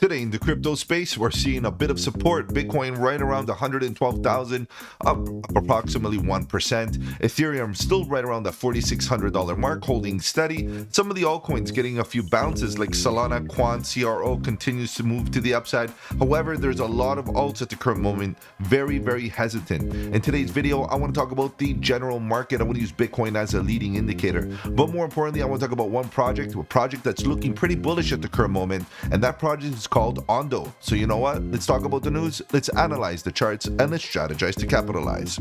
Today in the crypto space, we're seeing a bit of support. Bitcoin right around 112,000, up approximately 1%. Ethereum still right around the $4,600 mark, holding steady. Some of the altcoins getting a few bounces like Solana, Quant, CRO continues to move to the upside. However, there's a lot of alts at the current moment, very hesitant. In today's video, I want to talk about the general market. I want to use Bitcoin as a leading indicator. But more importantly, I want to talk about one project, a project that's looking pretty bullish at the current moment, and that project is called Ondo. So you know what? Let's talk about the news, let's analyze the charts, and let's strategize to capitalize.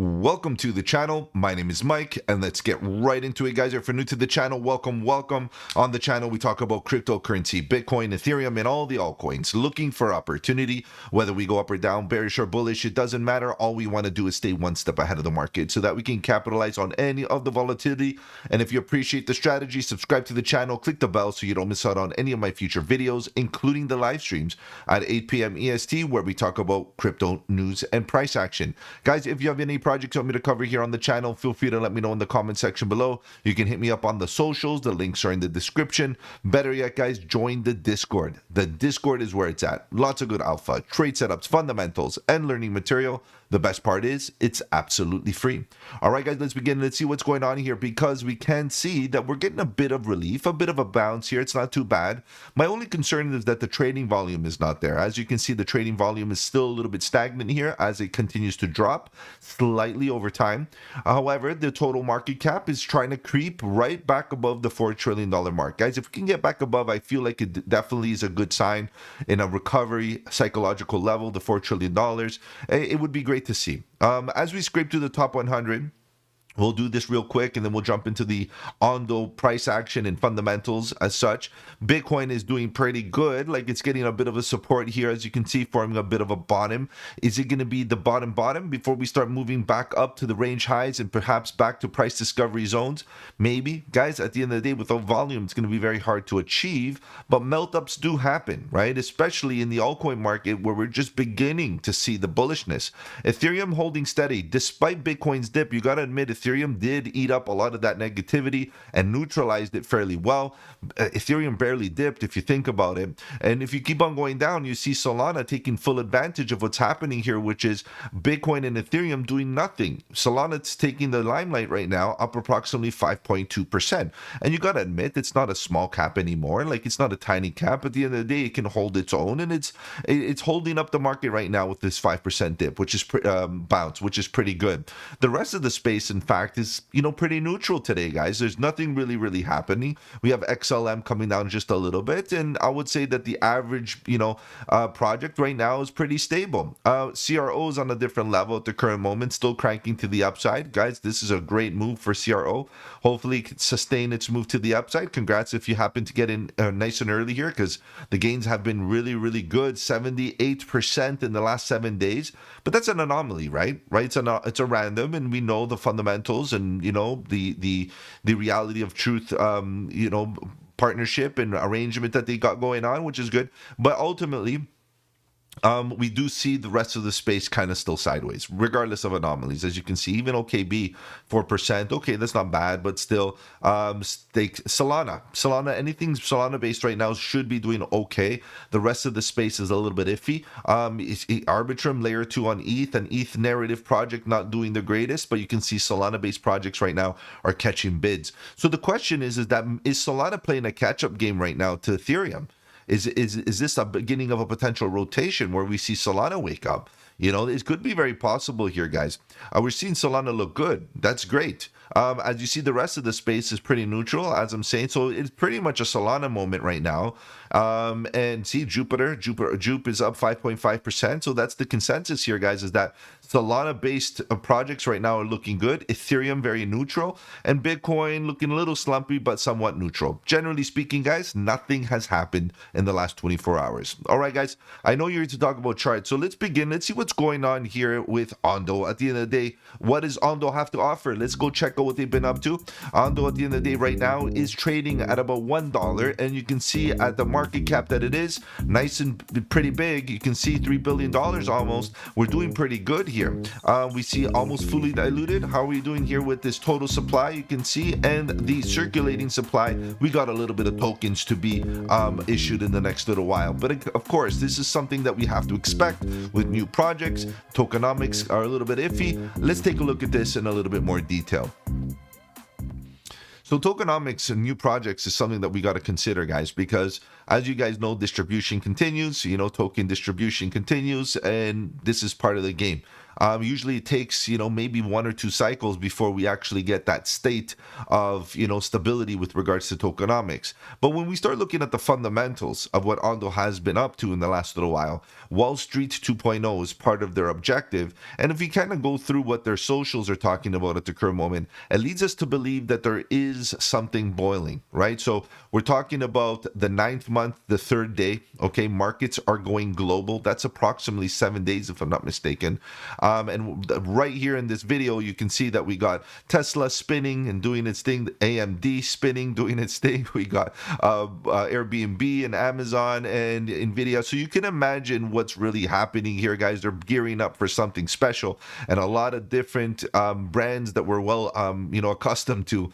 Welcome to the channel. My name is Mike, and let's get right into it, guys. If you're new to the channel, welcome. On the channel, we talk about cryptocurrency, Bitcoin, Ethereum, and all the altcoins. Looking for opportunity, whether we go up or down, bearish or bullish, it doesn't matter. All we want to do is stay one step ahead of the market so that we can capitalize on any of the volatility. And if you appreciate the strategy, subscribe to the channel, click the bell so you don't miss out on any of my future videos, including the live streams at 8 p.m. EST, where we talk about crypto news and price action. Guys, if you have any projects you want me to cover here on the channel, feel free to let me know in the comment section below. You can hit me up on the socials. The links are in the description. Better yet, guys, join the Discord. The Discord is where it's at. Lots of good alpha, trade setups, fundamentals, and learning material. The best part is it's absolutely free. All right, guys, let's begin. Let's see what's going on here, because we can see that we're getting a bit of relief, a bit of a bounce here. It's not too bad. My only concern is that the trading volume is not there. As you can see, the trading volume is still a little bit stagnant here as it continues to drop slightly over time. However, the total market cap is trying to creep right back above the $4 trillion mark. Guys, if we can get back above, I feel like it definitely is a good sign in a recovery psychological level, the $4 trillion. It would be great to see. As we scrape to the top 100, we'll do this real quick, and then we'll jump into the Ondo price action and fundamentals as such. Bitcoin is doing pretty good. Like, it's getting a bit of a support here, as you can see, forming a bit of a bottom. Is it going to be the bottom before we start moving back up to the range highs and perhaps back to price discovery zones? Maybe. Guys, at the end of the day, without volume, it's going to be very hard to achieve, but melt-ups do happen, right? Especially in the altcoin market, where we're just beginning to see the bullishness. Ethereum holding steady. Despite Bitcoin's dip, you got to admit, Ethereum did eat up a lot of that negativity and neutralized it fairly well. Ethereum barely dipped, if you think about it. And if you keep on going down, you see Solana taking full advantage of what's happening here, which is Bitcoin and Ethereum doing nothing. Solana's taking the limelight right now, up approximately 5.2%. And you got to admit, it's not a small cap anymore. Like, it's not a tiny cap. At the end of the day, it can hold its own, and it's holding up the market right now with this 5% dip, which is bounce, which is pretty good. The rest of the space, in fact, is pretty neutral today, guys. There's nothing really happening. We have XLM coming down just a little bit, and I would say that the average project right now is pretty stable. CRO is on a different level at the current moment, still cranking to the upside. Guys, this is a great move for CRO. Hopefully it can sustain its move to the upside. Congrats if you happen to get in nice and early here, because the gains have been really good, 78% in the last 7 days. But that's an anomaly, right? It's a random, and we know the fundamentals and the reality of truth, partnership and arrangement that they got going on, which is good. But ultimately, we do see the rest of the space kind of still sideways, regardless of anomalies. As you can see, even OKB 4%. Okay, that's not bad, but still, Solana, anything Solana based right now should be doing okay. The rest of the space is a little bit iffy. Arbitrum layer 2 on ETH, and ETH narrative project not doing the greatest, but you can see Solana based projects right now are catching bids. So the question is Solana playing a catch-up game right now to Ethereum? Is this a beginning of a potential rotation where we see Solana wake up? It could be very possible here, guys. We're seeing Solana look good. That's great. As you see, the rest of the space is pretty neutral, as I'm saying. So it's pretty much a Solana moment right now. And see, Jupe is up 5.5%. So that's the consensus here, guys, is that Solana-based projects right now are looking good. Ethereum very neutral, and Bitcoin looking a little slumpy, but somewhat neutral. Generally speaking, guys, nothing has happened in the last 24 hours. All right, guys, I know you're here to talk about charts. So let's begin. Let's see what's going on here with Ondo. At the end of the day, what does Ondo have to offer? Let's go check out what they've been up to. Ondo, at the end of the day, right now is trading at about $1, and you can see at the market market cap that it is, nice and pretty big. You can see $3 billion almost. We're doing pretty good here. We see almost fully diluted. How are we doing here with this total supply? You can see, and the circulating supply, we got a little bit of tokens to be issued in the next little while. But of course, this is something that we have to expect with new projects. Tokenomics are a little bit iffy. Let's take a look at this in a little bit more detail. So tokenomics and new projects is something that we got to consider, guys, because as you guys know, distribution continues, token distribution continues, and this is part of the game. Usually it takes, maybe 1 or 2 cycles before we actually get that state of, stability with regards to tokenomics. But when we start looking at the fundamentals of what Ondo has been up to in the last little while, Wall Street 2.0 is part of their objective. And if we kind of go through what their socials are talking about at the current moment, it leads us to believe that there is something boiling, right? So we're talking about the 9th month, the 3rd day, okay? Markets are going global. That's approximately 7 days, if I'm not mistaken. And right here in this video, you can see that we got Tesla spinning and doing its thing, AMD spinning, doing its thing. We got Airbnb and Amazon and Nvidia. So you can imagine what's really happening here, guys. They're gearing up for something special, and a lot of different brands that we're well, accustomed to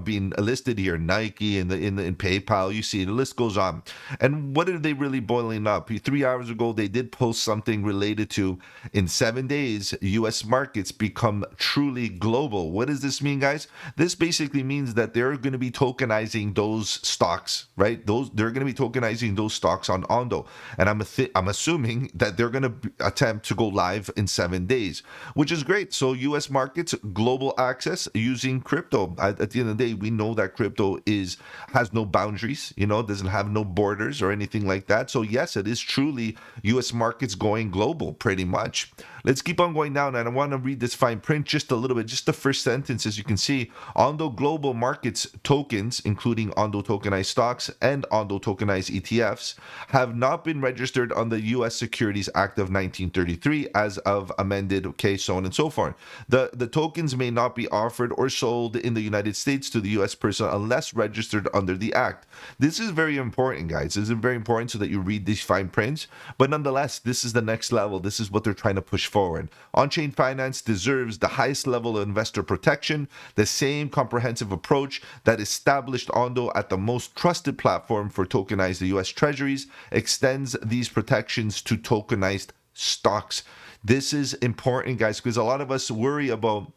being listed here. Nike and in PayPal. You see, the list goes on. And what are they really boiling up? 3 hours ago, they did post something related to in 7 days. U.S. markets become truly global. What does this mean, guys? This basically means that they're going to be tokenizing those stocks, right? They're going to be tokenizing those stocks on Ondo, and I'm assuming that they're going to attempt to go live in 7 days, which is great. So U.S. markets, global access using crypto. At the end of the day, we know that crypto has no boundaries, doesn't have no borders or anything like that. So yes, it is truly U.S. markets going global, pretty much. Let's keep on going down, and I want to read this fine print just a little bit, just the first sentence. As you can see, Ondo Global Markets tokens, including Ondo tokenized stocks and Ondo tokenized ETFs, have not been registered on the U.S. Securities Act of 1933 as of amended, so on and so forth. The tokens may not be offered or sold in the United States to the U.S. person unless registered under the Act. This is very important, guys. This is very important so that you read these fine prints, but nonetheless, this is the next level. This is what they're trying to push forward. On-chain finance deserves the highest level of investor protection, the same comprehensive approach that established Ondo at the most trusted platform for tokenized U.S. treasuries extends these protections to tokenized stocks. This is important, guys, because a lot of us worry about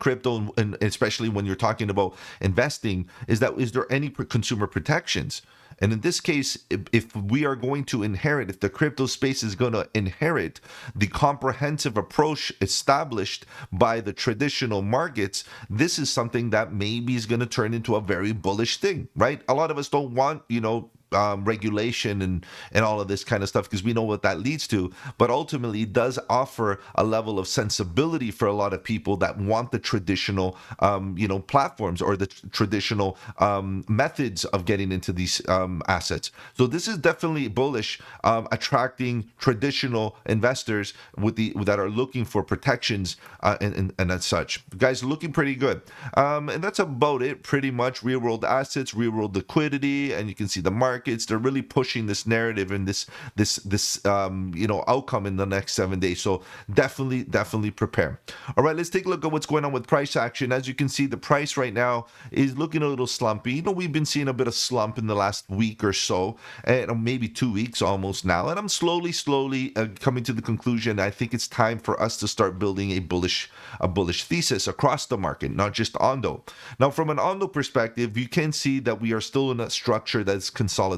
crypto, and especially when you're talking about investing, is there any consumer protections? And in this case, if we are going to inherit, if the crypto space is going to inherit the comprehensive approach established by the traditional markets, this is something that maybe is going to turn into a very bullish thing, right? A lot of us don't want, regulation and all of this kind of stuff because we know what that leads to, but ultimately it does offer a level of sensibility for a lot of people that want the traditional platforms or the traditional methods of getting into these assets. So this is definitely bullish, attracting traditional investors that are looking for protections and as such. Guys, looking pretty good, and that's about it pretty much. Real world assets, real world liquidity, and you can see the market. They're really pushing this narrative and this outcome in the next 7 days. So definitely prepare. All right, let's take a look at what's going on with price action. As you can see, the price right now is looking a little slumpy. We've been seeing a bit of slump in the last week or so, and maybe 2 weeks almost now. And I'm slowly coming to the conclusion. I think it's time for us to start building a bullish thesis across the market, not just Ondo. Now, from an Ondo perspective, you can see that we are still in a structure that's consolidation,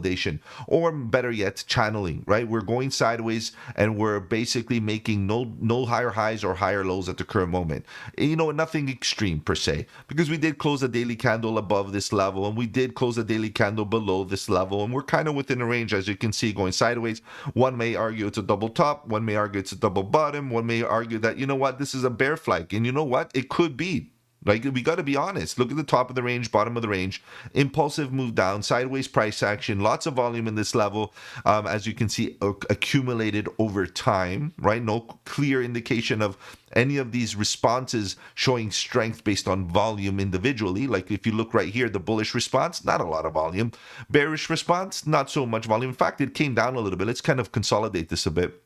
or better yet, channeling, right? We're going sideways and we're basically making no higher highs or higher lows at the current moment. Nothing extreme per se, because we did close a daily candle above this level and we did close a daily candle below this level, and we're kind of within a range, as you can see, going sideways. One may argue it's a double top, one may argue it's a double bottom, one may argue that, this is a bear flag, and you know what? It could be. Like, we got to be honest. Look at the top of the range, bottom of the range. Impulsive move down, sideways price action, lots of volume in this level, as you can see, accumulated over time, right? No clear indication of any of these responses showing strength based on volume individually. Like, if you look right here, the bullish response, not a lot of volume. Bearish response, not so much volume. In fact, it came down a little bit. Let's kind of consolidate this a bit.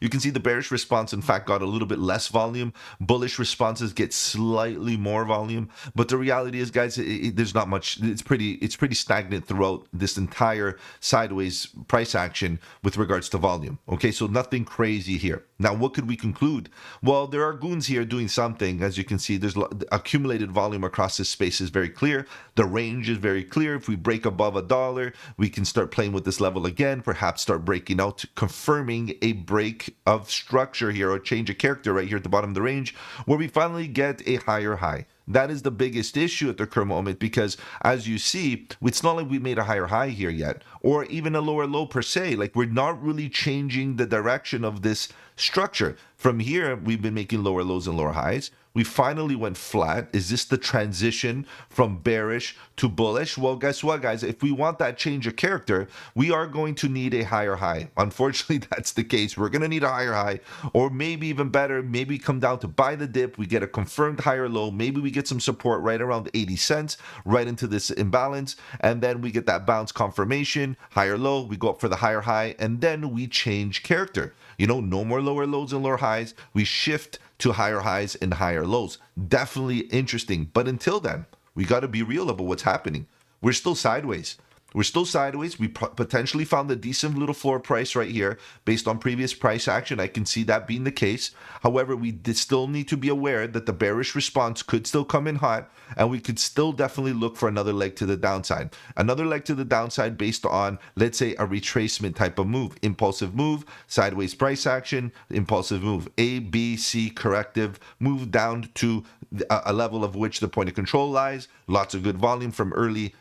You can see the bearish response, in fact, got a little bit less volume. Bullish responses get slightly more volume. But the reality is, guys, there's not much. It's pretty stagnant throughout this entire sideways price action with regards to volume. Okay, so nothing crazy here. Now, what could we conclude? Well, there are goons here doing something. As you can see, there's accumulated volume across this space is very clear. The range is very clear. If we break above $1, we can start playing with this level again, perhaps start breaking out, confirming a break of structure here, or change of character right here at the bottom of the range, where we finally get a higher high. That is the biggest issue at the current moment, because as you see, it's not like we made a higher high here yet, or even a lower low per se. Like, we're not really changing the direction of this structure. From here, we've been making lower lows and lower highs. We finally went flat. Is this the transition from bearish to bullish? Well, guess what, guys? If we want that change of character, we are going to need a higher high. Unfortunately, that's the case. We're going to need a higher high, or maybe even better, maybe come down to buy the dip. We get a confirmed higher low. Maybe we get some support right around 80 cents, right into this imbalance. And then we get that bounce confirmation, higher low. We go up for the higher high, and then we change character. You know, no more lower lows and lower highs. We shift to higher highs and higher lows. Definitely interesting. But until then, we got to be real about what's happening. We're still sideways. We potentially found a decent little floor price right here based on previous price action. I can see that being the case. However, we still need to be aware that the bearish response could still come in hot, and we could still definitely look for another leg to the downside. Another leg to the downside based on, let's say, a retracement type of move. Impulsive move, sideways price action, impulsive move. A, B, C, corrective, move down to a level of which the point of control lies. Lots of good volume from early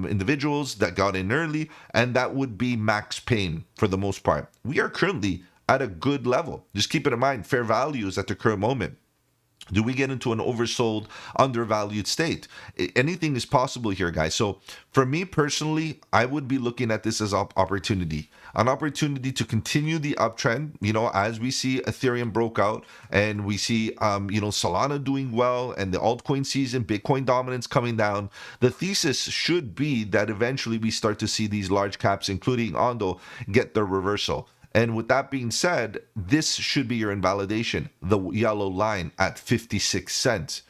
individuals that got in early, and that would be max pain for the most part. We are currently at a good level. Just keep it in mind, fair value is at the current moment. Do we get into an oversold, undervalued state? Anything is possible here, guys. So for me personally, I would be looking at this as an opportunity to continue the uptrend. You know, as we see Ethereum broke out, and we see, Solana doing well, and the altcoin season, Bitcoin dominance coming down. The thesis should be that eventually we start to see these large caps, including Ondo, get their reversal. And with that being said, this should be your invalidation, the yellow line at 56 cents.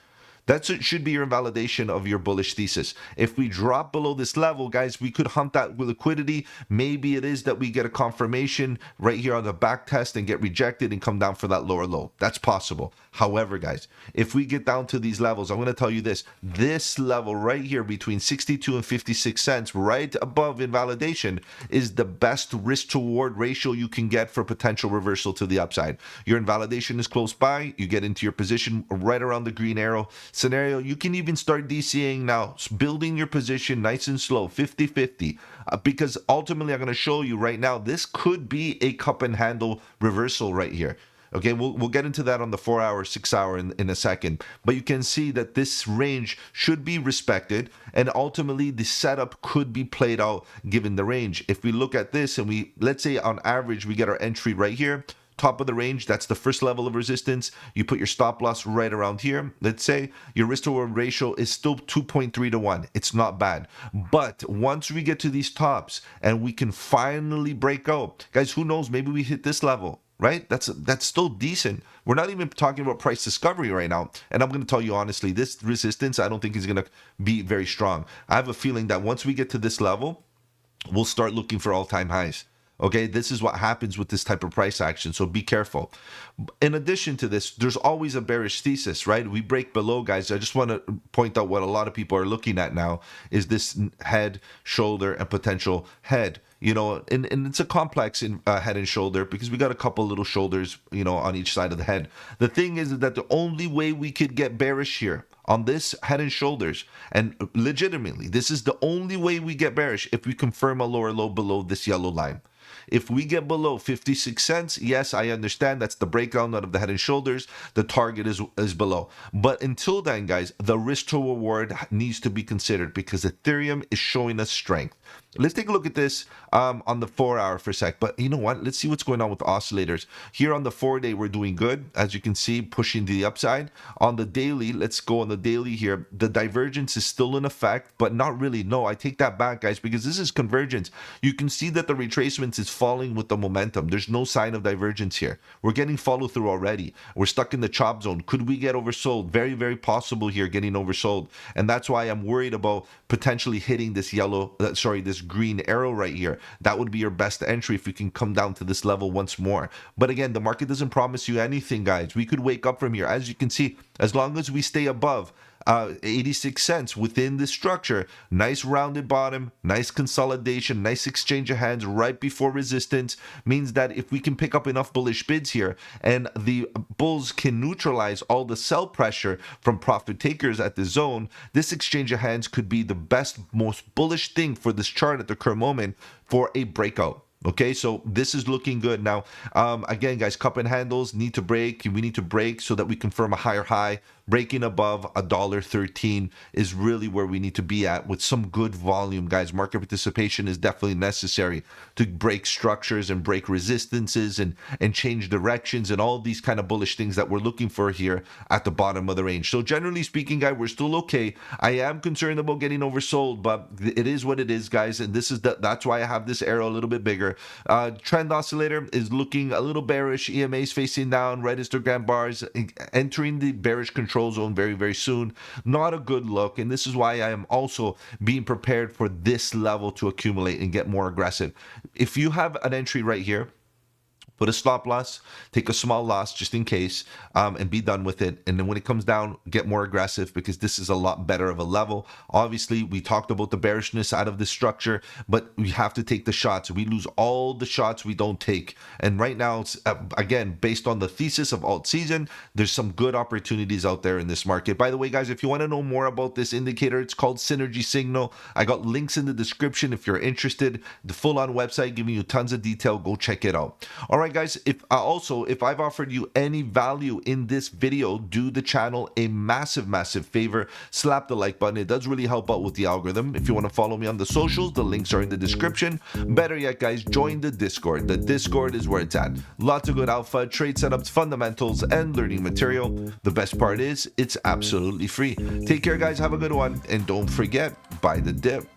That should be your invalidation of your bullish thesis. If we drop below this level, guys, we could hunt that liquidity. Maybe it is that we get a confirmation right here on the back test and get rejected and come down for that lower low. That's possible. However, guys, if we get down to these levels, I'm going to tell you this level right here between 62 and 56 cents, right above invalidation, is the best risk to reward ratio you can get for potential reversal to the upside. Your invalidation is close by. You get into your position right around the green arrow scenario. You can even start DCing now, building your position nice and slow, 50-50, because ultimately I'm going to show you right now, this could be a cup and handle reversal right here. Okay, we'll get into that on the 4 hour, 6 hour in a second. But you can see that this range should be respected, and ultimately the setup could be played out given the range. If we look at this and let's say on average we get our entry right here, top of the range, that's the first level of resistance. You put your stop loss right around here. Let's say your risk to reward ratio is still 2.3 to 1. It's not bad. But once we get to these tops and we can finally break out, guys, who knows, maybe we hit this level. Right? That's still decent. We're not even talking about price discovery right now. And I'm going to tell you honestly, this resistance, I don't think is going to be very strong. I have a feeling that once we get to this level, we'll start looking for all-time highs. Okay, this is what happens with this type of price action, so be careful. In addition to this, there's always a bearish thesis, right? We break below, guys. I just want to point out what a lot of people are looking at now is this head, shoulder, and potential head. You know, and it's a complex head and shoulder because we got a couple little shoulders, you know, on each side of the head. The thing is that the only way we could get bearish here on this head and shoulders, and legitimately, this is the only way we get bearish if we confirm a lower low below this yellow line. If we get below 56 cents, yes, I understand that's the breakdown out of the head and shoulders. The target is below. But until then, guys, the risk to reward needs to be considered because Ethereum is showing us strength. Let's take a look at this on the 4-hour for a sec. But you know what? Let's see what's going on with oscillators. Here on the 4-day, we're doing good. As you can see, pushing to the upside. On the daily, let's go on the daily here. The divergence is still in effect, but not really. No, I take that back, guys, because this is convergence. You can see that the retracements is falling with the momentum. There's no sign of divergence here. We're getting follow through already. We're stuck in the chop zone. Could we get oversold? Very, very possible here getting oversold. And that's why I'm worried about potentially hitting this this green arrow right here. That would be your best entry if you can come down to this level once more. But again, the market doesn't promise you anything, guys. We could wake up from here. As you can see, as long as we stay above 86 cents within this structure, nice rounded bottom, nice consolidation, nice exchange of hands right before resistance, means that if we can pick up enough bullish bids here and the bulls can neutralize all the sell pressure from profit takers at the zone, this exchange of hands could be the best, most bullish thing for this chart at the current moment for a breakout. Okay, so this is looking good. Now, again, guys, cup and handles need to break. We need to break so that we confirm a higher high. Breaking above $1.13 is really where we need to be at with some good volume, guys. Market participation is definitely necessary to break structures and break resistances and change directions and all these kind of bullish things that we're looking for here at the bottom of the range. So generally speaking, guys, we're still okay. I am concerned about getting oversold, but it is what it is, guys. And this is that's why I have this arrow a little bit bigger. Trend oscillator is looking a little bearish. EMA is facing down. Red histogram bars entering the bearish control zone very, very soon. Not a good look, and this is why I am also being prepared for this level to accumulate and get more aggressive. If you have an entry right here, put a stop loss, take a small loss just in case, and be done with it. And then when it comes down, get more aggressive because this is a lot better of a level. Obviously, we talked about the bearishness out of this structure, but we have to take the shots. We lose all the shots we don't take. And right now, it's, again, based on the thesis of alt season, there's some good opportunities out there in this market. By the way, guys, if you want to know more about this indicator, it's called Synergy Signal. I got links in the description if you're interested. The full-on website giving you tons of detail. Go check it out. All right, guys, if I've offered you any value in this video, do the channel a massive favor. Slap the like button. It does really help out with the algorithm. If you want to follow me on the socials, the links are in the description. Better yet, guys, join the Discord. The Discord is where it's at. Lots of good alpha, trade setups, fundamentals, and learning material. The best part is it's absolutely free. Take care, guys. Have a good one. And don't forget, buy the dip.